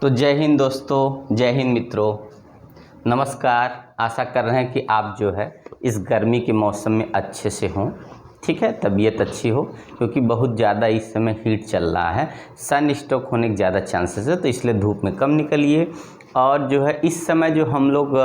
तो जय हिंद दोस्तों, जय हिंद मित्रों, नमस्कार। आशा कर रहे हैं कि आप जो है इस गर्मी के मौसम में अच्छे से हों, ठीक है, तबीयत अच्छी हो, क्योंकि बहुत ज़्यादा इस समय हीट चल रहा है, सन स्ट्रोक होने के ज़्यादा चांसेस है, तो इसलिए धूप में कम निकलिए। और जो है इस समय जो हम लोग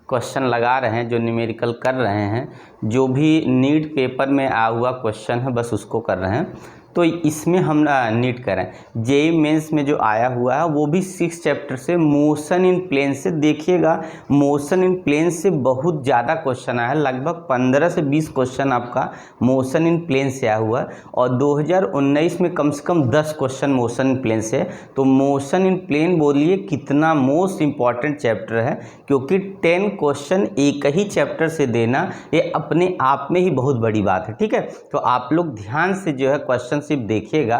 क्वेश्चन लगा रहे हैं, जो न्यूमेरिकल कर रहे हैं, जो भी नीट पेपर में आया हुआ क्वेश्चन है बस उसको कर रहे हैं। तो इसमें हम नीट करें, जेईई मेंस में जो आया हुआ है वो भी 6 चैप्टर से मोशन इन प्लेन से देखिएगा। मोशन इन प्लेन से बहुत ज़्यादा क्वेश्चन आया है, लगभग 15 से 20 क्वेश्चन आपका मोशन इन प्लेन से आया हुआ है, और 2019 में कम से कम 10 क्वेश्चन मोशन इन प्लेन से। तो मोशन इन प्लेन बोलिए कितना मोस्ट इम्पॉर्टेंट चैप्टर है, क्योंकि 10 क्वेश्चन एक ही चैप्टर से देना ये अपने आप में ही बहुत बड़ी बात है, ठीक है। तो आप लोग ध्यान से जो है क्वेश्चन सिर्फ देखिएगा,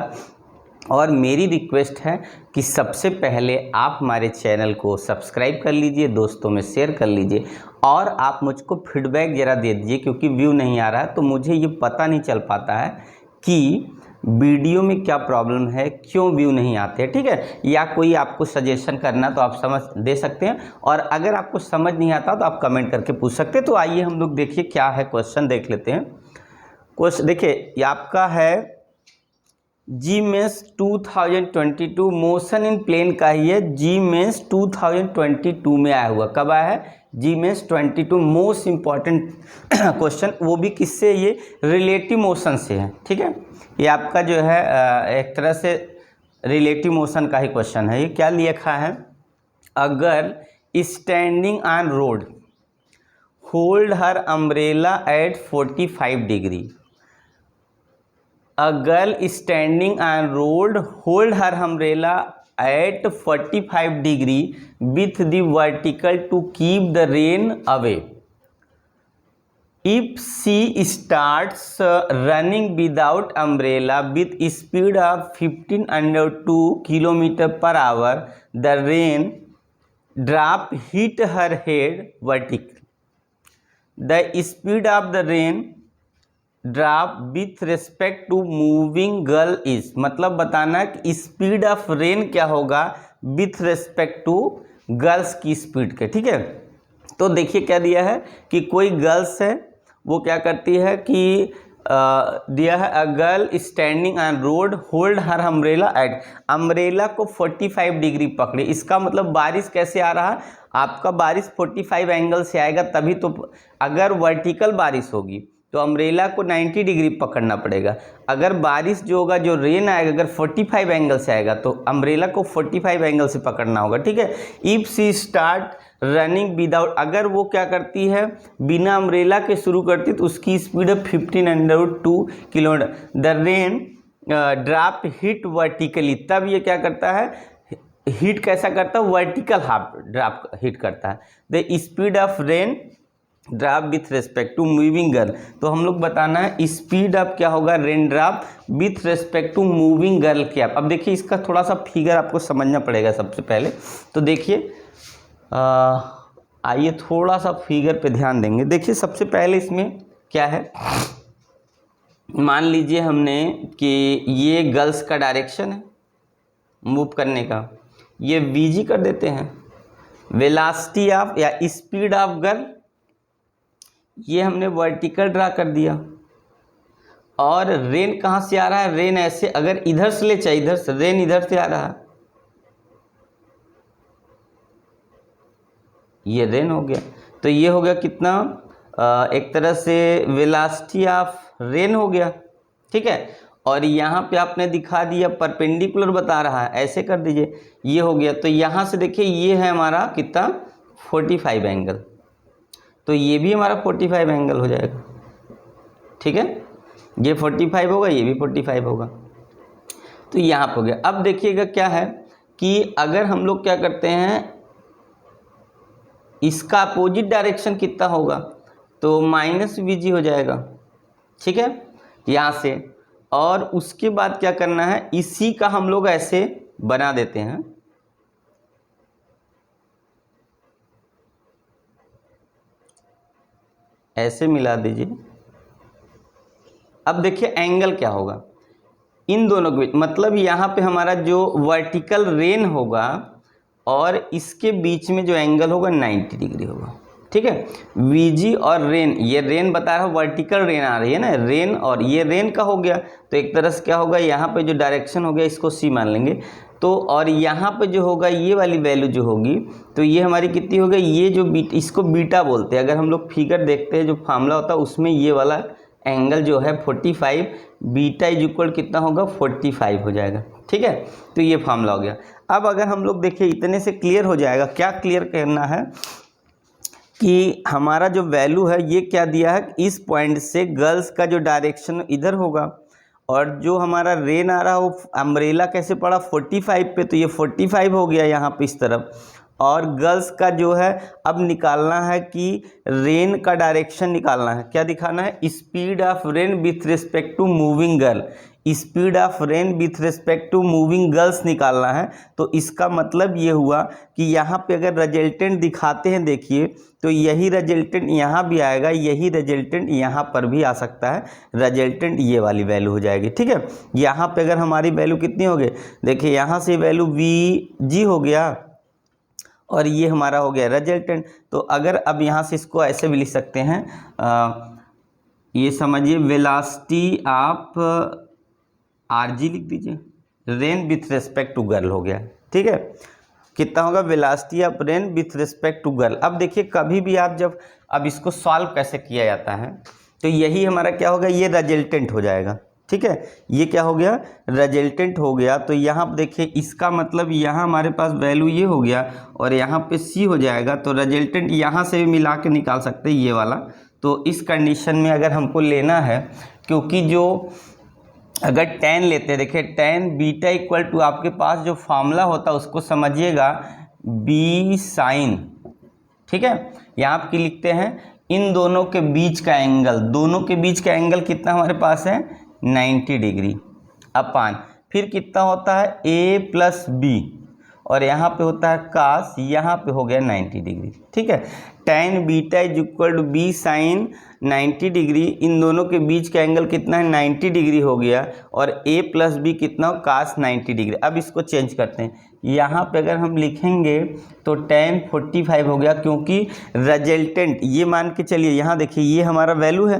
और मेरी रिक्वेस्ट है कि सबसे पहले आप हमारे चैनल को सब्सक्राइब कर लीजिए, दोस्तों में शेयर कर लीजिए, और आप मुझको फीडबैक ज़रा दे दीजिए, क्योंकि व्यू नहीं आ रहा है तो मुझे ये पता नहीं चल पाता है कि वीडियो में क्या प्रॉब्लम है, क्यों व्यू नहीं आते हैं, ठीक है। या कोई आपको सजेशन करना तो आप समझ दे सकते हैं, और अगर आपको समझ नहीं आता तो आप कमेंट करके पूछ सकते हैं। तो आइए हम लोग देखिए क्या है, क्वेश्चन देख लेते हैं। क्वेश्चन देखिए, ये आपका है जी मेंस 2022, मोशन इन प्लेन का ही है। जी मेंस 2022 में आया हुआ, कब आया है? जी मेंस 22, मोस्ट इम्पॉर्टेंट क्वेश्चन, वो भी किससे? ये रिलेटिव मोशन से है, ठीक है। ये आपका जो है एक तरह से रिलेटिव मोशन का ही क्वेश्चन है। ये क्या लिखा है? अगर standing on road hold her umbrella at 45 degree, A girl standing on road hold her umbrella at 45 degree with the vertical to keep the rain away. If she starts running without umbrella with speed of 1502 km per hour, the rain drop hit her head vertically. The speed of the rain drop with respect to moving girl is, मतलब बताना कि speed of rain क्या होगा with respect to girls की speed के, ठीक है। तो देखिए क्या दिया है कि कोई गर्ल्स है, वो क्या करती है कि दिया है a girl standing on road hold her umbrella at, umbrella को 45 डिग्री पकड़े। इसका मतलब बारिश कैसे आ रहा है आपका? बारिश 45 एंगल से आएगा तभी तो। अगर वर्टिकल बारिश होगी तो अम्ब्रेला को 90 डिग्री पकड़ना पड़ेगा। अगर बारिश जो होगा, जो रेन आएगा, अगर 45 एंगल से आएगा तो अम्ब्रेला को 45 एंगल से पकड़ना होगा, ठीक है। If she start running without, अगर वो क्या करती है बिना अम्ब्रेला के शुरू करती तो उसकी स्पीड है 1502 kilometre. The rain drop hit vertically, तब ये क्या करता है, हिट कैसा करता है? वर्टिकल हाफ ड्रॉप हिट करता है। The speed of rain drop with respect to moving girl, तो हम लोग बताना है स्पीड ऑफ क्या होगा, rain drop with respect to moving girl क्या। अब देखिए इसका थोड़ा सा फिगर आपको समझना पड़ेगा सबसे पहले। तो देखिए आइए थोड़ा सा फिगर पे ध्यान देंगे। देखिए सबसे पहले इसमें क्या है, मान लीजिए हमने कि ये गर्ल्स का डायरेक्शन है मूव करने का, ये वीजी कर देते हैं। वेलोसिटी ऑफ या स्पीड ऑफ गर्ल ये हमने वर्टिकल ड्रा कर दिया। और रेन कहाँ से आ रहा है? रेन ऐसे अगर इधर से ले चाहिए, इधर से रेन इधर से आ रहा है, ये रेन हो गया। तो ये हो गया कितना, एक तरह से वेलोसिटी ऑफ रेन हो गया, ठीक है। और यहाँ पे आपने दिखा दिया परपेंडिकुलर बता रहा है, ऐसे कर दीजिए, ये हो गया। तो यहाँ से देखिए ये है हमारा कितना, 45 एंगल, तो ये भी हमारा 45 एंगल हो जाएगा, ठीक है। ये 45 होगा, ये भी 45 होगा, तो यहाँ पे हो गया। अब देखिएगा क्या है कि अगर हम लोग क्या करते हैं, इसका अपोजिट डायरेक्शन कितना होगा, तो माइनस वीजी हो जाएगा, ठीक है, यहाँ से। और उसके बाद क्या करना है, इसी का हम लोग ऐसे बना देते हैं, ऐसे मिला दीजिए। अब देखिए एंगल क्या होगा इन दोनों के बीच, मतलब यहाँ पे हमारा जो वर्टिकल रेन होगा और इसके बीच में जो एंगल होगा 90 डिग्री होगा। ठीक है, वीजी और रेन, ये रेन बता रहा हूँ वर्टिकल रेन आ रही है ना, रेन और ये रेन का हो गया, तो एक तरह से क्या होगा, यहाँ पे जो डायरेक्शन हो गया इसको सी मान लेंगे। तो और यहाँ पे जो होगा ये वाली वैल्यू जो होगी तो ये हमारी कितनी हो गई, ये जो इसको बीटा बोलते हैं। अगर हम लोग फिगर देखते हैं जो फार्मूला होता है उसमें ये वाला एंगल जो है 45, बीटा इज इक्वल कितना होगा 45 हो जाएगा। ठीक है, तो ये फार्मूला हो गया। अब अगर हम लोग देखिए इतने से क्लियर हो जाएगा, क्या क्लियर करना है कि हमारा जो वैल्यू है ये क्या दिया है, इस पॉइंट से गर्ल्स का जो डायरेक्शन इधर होगा और जो हमारा रेन आ रहा है वो अम्ब्रेला कैसे पड़ा 45 पे, तो ये 45 हो गया यहाँ पे इस तरफ। और गर्ल्स का जो है अब निकालना है कि रेन का डायरेक्शन निकालना है, क्या दिखाना है, speed of rain with respect to moving girl, speed of rain with respect to moving girls निकालना है। तो इसका मतलब ये हुआ कि यहाँ पे अगर रिजल्टेंट दिखाते हैं देखिए तो यही रिजल्टेंट यहाँ भी आएगा, यही रिजल्टेंट यहाँ पर भी आ सकता है, रिजल्टेंट ये वाली वैल्यू हो जाएगी। ठीक है, यहाँ पे अगर हमारी वैल्यू कितनी हो गई, देखिए यहाँ से वैल्यू वी हो गया और ये हमारा हो गया रिजल्टेंट। तो अगर अब यहाँ से इसको ऐसे भी लिख सकते हैं, ये समझिए वेलोसिटी ऑफ आरजी लिख दीजिए, rain with respect to girl हो गया। ठीक है, कितना होगा velocity of rain with respect to girl. अब देखिए कभी भी आप जब अब इसको सॉल्व कैसे किया जाता है, तो यही हमारा क्या होगा, ये रिजल्टेंट हो जाएगा। ठीक है, ये क्या हो गया, रिजल्टेंट हो गया। तो यहाँ देखिए इसका मतलब यहाँ हमारे पास वैल्यू ये हो गया और यहाँ पे सी हो जाएगा, तो रिजल्टेंट यहाँ से भी मिला के निकाल सकते हैं ये वाला। तो इस कंडीशन में अगर हमको लेना है, क्योंकि जो अगर tan लेते हैं, देखिए tan बीटा इक्वल टू आपके पास जो फार्मूला होता है उसको समझिएगा बी साइन। ठीक है, यहाँ आप क्या लिखते हैं, इन दोनों के बीच का एंगल, दोनों के बीच का एंगल कितना हमारे पास है 90 डिग्री अपान, फिर कितना होता है a प्लस बी और यहाँ पे होता है कास, यहाँ पे हो गया 90 डिग्री। ठीक है, tan beta is equal to B sine 90 degree, इन दोनों के बीच का एंगल कितना है 90 डिग्री हो गया और a प्लस बी कितना हो कास 90 डिग्री। अब इसको चेंज करते हैं, यहाँ पे अगर हम लिखेंगे तो tan 45 हो गया, क्योंकि रिजल्टेंट ये मान के चलिए, यहाँ देखिए ये हमारा वैल्यू है,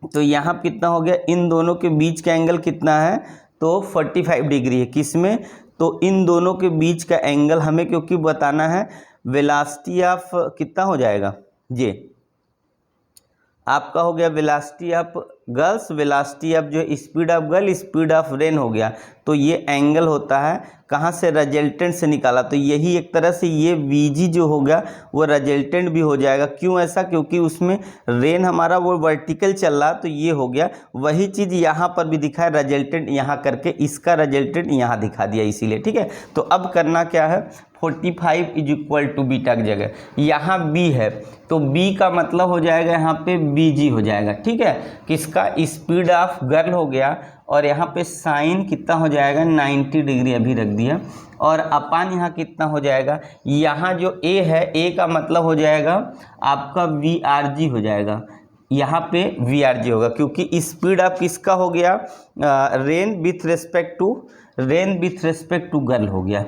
तो यहाँ कितना हो गया, इन दोनों के बीच का एंगल कितना है तो 45 डिग्री है, किसमें, तो इन दोनों के बीच का एंगल हमें क्योंकि बताना है वेलोसिटी ऑफ कितना हो जाएगा, ये आपका हो गया velocity of girls, velocity of जो speed of girl, speed of rain हो गया। तो ये एंगल होता है कहाँ से, रिजल्टेंट से निकाला, तो यही एक तरह से ये वीजी जो हो गया वो रिजल्टेंट भी हो जाएगा। क्यों ऐसा, क्योंकि उसमें रेन हमारा वो वर्टिकल चल रहा, तो ये हो गया। वही चीज़ यहाँ पर भी दिखा है, रिजल्टेंट यहाँ करके इसका रिजल्टेंट यहाँ दिखा दिया इसीलिए। ठीक है, तो अब करना क्या है, 45 इज इक्वल टू बीटा की जगह यहाँ बी है, तो बी का मतलब हो जाएगा यहाँ पे बीजी हो जाएगा। ठीक है, किसका, स्पीड ऑफ गर्ल हो गया और यहाँ पे साइन कितना हो जाएगा 90 डिग्री अभी रख दिया, और अपान यहाँ कितना हो जाएगा, यहाँ जो ए है, ए का मतलब हो जाएगा आपका वी आर जी हो जाएगा, यहाँ पे वी आर जी होगा, क्योंकि स्पीड ऑफ किसका हो गया, rain with respect to girl हो गया,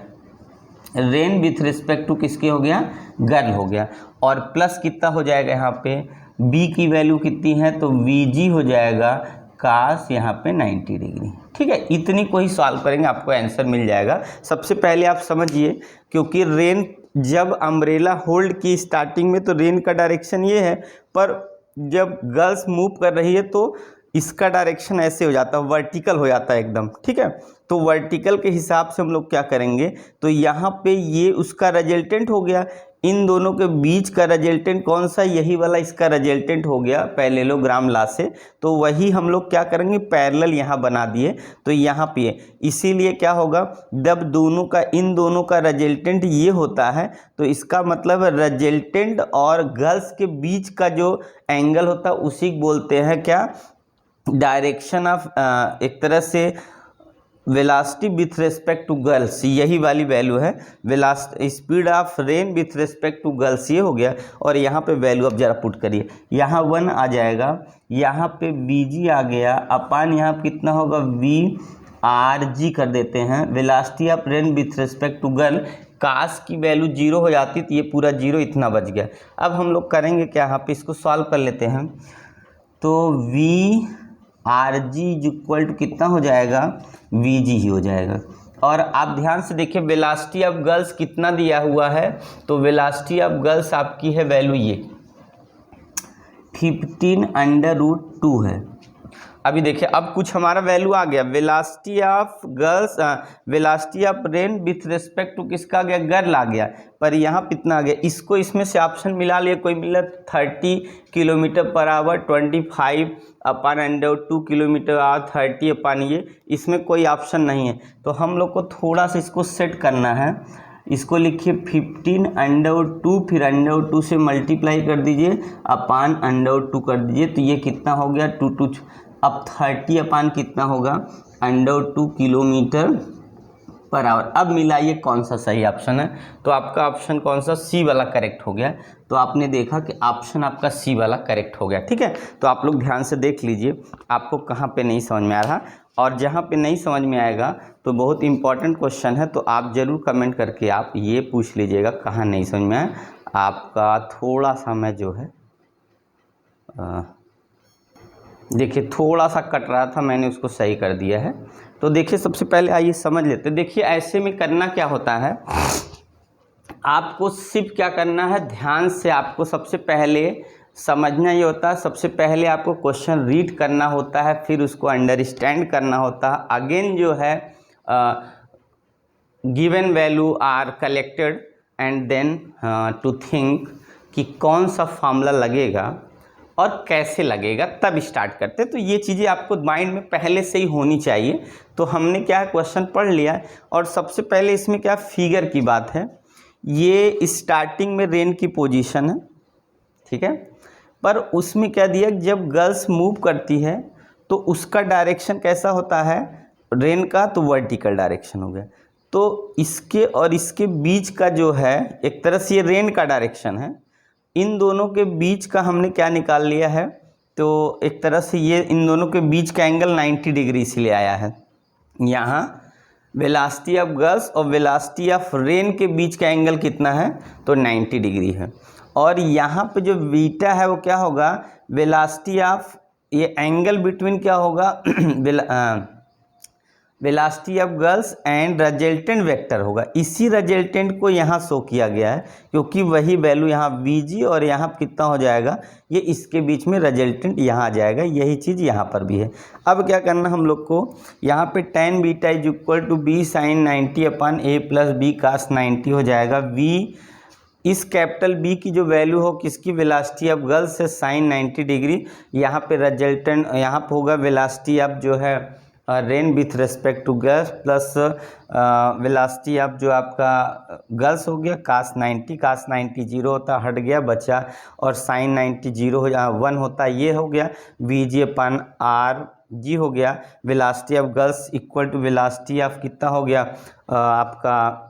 रेन विथ रिस्पेक्ट टू किसके हो गया, गर्ल हो गया, और प्लस कितना हो जाएगा यहाँ पे b की वैल्यू कितनी है, तो vg हो जाएगा कास यहाँ पे 90 डिग्री। ठीक है, इतनी को ही सॉल्व करेंगे आपको आंसर मिल जाएगा। सबसे पहले आप समझिए, क्योंकि रेन जब अम्ब्रेला होल्ड की स्टार्टिंग में तो रेन का डायरेक्शन ये है, पर जब गर्ल्स मूव कर रही है तो इसका डायरेक्शन ऐसे हो जाता है, वर्टिकल हो जाता है एकदम। ठीक है, तो वर्टिकल के हिसाब से हम लोग क्या करेंगे, तो यहाँ पे ये उसका रिजल्टेंट हो गया, इन दोनों के बीच का रिजल्टेंट कौन सा, यही वाला इसका रिजल्टेंट हो गया पैरेललोग्राम लॉ से। तो वही हम लोग क्या करेंगे, पैरेलल यहाँ बना दिए, तो यहाँ पे इसीलिए क्या होगा, जब दोनों का इन दोनों का रिजल्टेंट ये होता है तो इसका मतलब रिजल्टेंट और गर्ल्स के बीच का जो एंगल होता है उसी बोलते हैं क्या, डायरेक्शन ऑफ, एक तरह से velocity with respect to girls, यही वाली वैल्यू है velocity, speed of rain with respect to girls, ये हो गया। और यहाँ पे वैल्यू अब जरा पुट करिए, यहाँ 1 आ जाएगा, यहाँ पे बीजी आ गया, अपान यहाँ कितना होगा वी आर जी कर देते हैं, velocity of rain with respect to girl काश की वैल्यू 0 हो जाती तो ये पूरा 0 इतना बच गया। अब हम लोग करेंगे क्या, यहाँ पे इसको सॉल्व कर लेते हैं। तो V R G equal to कितना हो जाएगा, वी जी ही हो जाएगा। और आप ध्यान से देखिए वेलोसिटी ऑफ गर्ल्स कितना दिया हुआ है, तो वेलोसिटी ऑफ गर्ल्स आपकी है वैल्यू ये 15√2 है। अभी देखिए अब कुछ हमारा वैल्यू आ गया, velocity of girls, velocity of rain with respect to किसका आ गया, गर्ल आ गया, पर यहाँ कितना आ गया, इसको इसमें से ऑप्शन मिला लिया, कोई मिला 30 kilometre per hour, 25/√2 kilometre our, 30 ये, इसमें कोई ऑप्शन नहीं है। तो हम लोग को थोड़ा सा इसको सेट करना है, इसको लिखिए 15√2, फिर √2 से मल्टीप्लाई कर दीजिए, /√2 कर दीजिए, तो ये कितना हो गया 2 अब 30 कितना होगा √2 किलोमीटर पर आवर। अब मिलाइए कौन सा सही ऑप्शन है, तो आपका ऑप्शन कौन सा, सी वाला करेक्ट हो गया। तो आपने देखा कि ऑप्शन आपका सी वाला करेक्ट हो गया, ठीक है। तो आप लोग ध्यान से देख लीजिए आपको कहाँ पे नहीं समझ में आ रहा, और जहाँ पे नहीं समझ में आएगा तो बहुत इंपॉर्टेंट क्वेश्चन है, तो आप ज़रूर कमेंट करके आप ये पूछ लीजिएगा कहाँ नहीं समझ में आया आपका। थोड़ा सा मैं जो है देखिए थोड़ा सा कट रहा था, मैंने उसको सही कर दिया है। तो देखिए सबसे पहले आइए समझ लेते हैं। देखिए ऐसे में करना क्या होता है, आपको सिर्फ क्या करना है, ध्यान से आपको सबसे पहले समझना ये होता है, सबसे पहले आपको क्वेश्चन रीड करना होता है, फिर उसको अंडरस्टैंड करना होता है। अगेन जो है given value are collected and then to think कि कौन सा फार्मूला लगेगा और कैसे लगेगा, तब स्टार्ट करते। तो ये चीज़ें आपको माइंड में पहले से ही होनी चाहिए। तो हमने क्या क्वेश्चन पढ़ लिया है, और सबसे पहले इसमें क्या फिगर की बात है, ये स्टार्टिंग में रेन की पोजीशन है, ठीक है, पर उसमें क्या दिया, जब गर्ल्स मूव करती है तो उसका डायरेक्शन कैसा होता है रेन का, तो वर्टिकल डायरेक्शन हो गया। तो इसके और इसके बीच का जो है एक तरह से ये रेन का डायरेक्शन है, इन दोनों के बीच का हमने क्या निकाल लिया है, तो एक तरह से ये इन दोनों के बीच का एंगल 90 डिग्री से ले आया है। यहाँ वेलोसिटी ऑफ गर्ल्स और वेलोसिटी ऑफ रेन के बीच का एंगल कितना है, तो 90 डिग्री है। और यहाँ पे जो बीटा है वो क्या होगा, वेलोसिटी ऑफ, ये एंगल बिटवीन क्या होगा velocity of girls and resultant vector होगा। इसी रिजल्टेंट को यहाँ शो किया गया है, क्योंकि वही वैल्यू यहाँ वीजी और यहाँ कितना हो जाएगा, ये इसके बीच में रिजल्टेंट यहाँ आ जाएगा, यही चीज़ यहाँ पर भी है। अब क्या करना हम लोग को, यहाँ पे tan beta is equal to b sin 90/a + b cos 90 हो जाएगा। v इस कैपिटल B की जो वैल्यू हो किसकी, वेलोसिटी ऑफ गर्ल्स से sin 90 डिग्री, यहाँ पे रिजल्टेंट यहाँ पे होगा वेलोसिटी ऑफ जो है rain with respect to girls plus velocity of जो आपका गर्ल्स हो गया cos 90 0 होता, हट गया बचा, और sin 90 0 हो जा 1 होता, ये हो गया Vg/R हो गया। Velocity of girls equal to velocity of कितना हो गया आपका,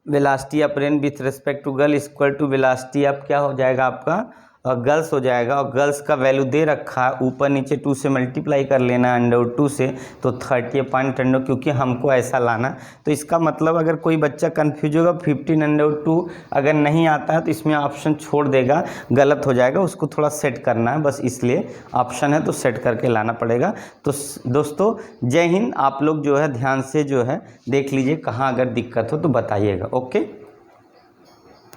velocity of rain with respect to girl equal to velocity of क्या हो जाएगा आपका गर्ल्स हो जाएगा। और गर्ल्स का वैल्यू दे रखा है, ऊपर नीचे 2 से मल्टीप्लाई कर लेना √2 से, तो 30.2, क्योंकि हमको ऐसा लाना। तो इसका मतलब अगर कोई बच्चा कंफ्यूज होगा 15√2 अगर नहीं आता है तो इसमें ऑप्शन छोड़ देगा, गलत हो जाएगा, उसको थोड़ा सेट करना है, बस इसलिए ऑप्शन है तो सेट करके लाना पड़ेगा। तो दोस्तों जय हिंद, आप लोग जो है ध्यान से जो है देख लीजिए, कहाँ अगर दिक्कत हो तो बताइएगा। ओके।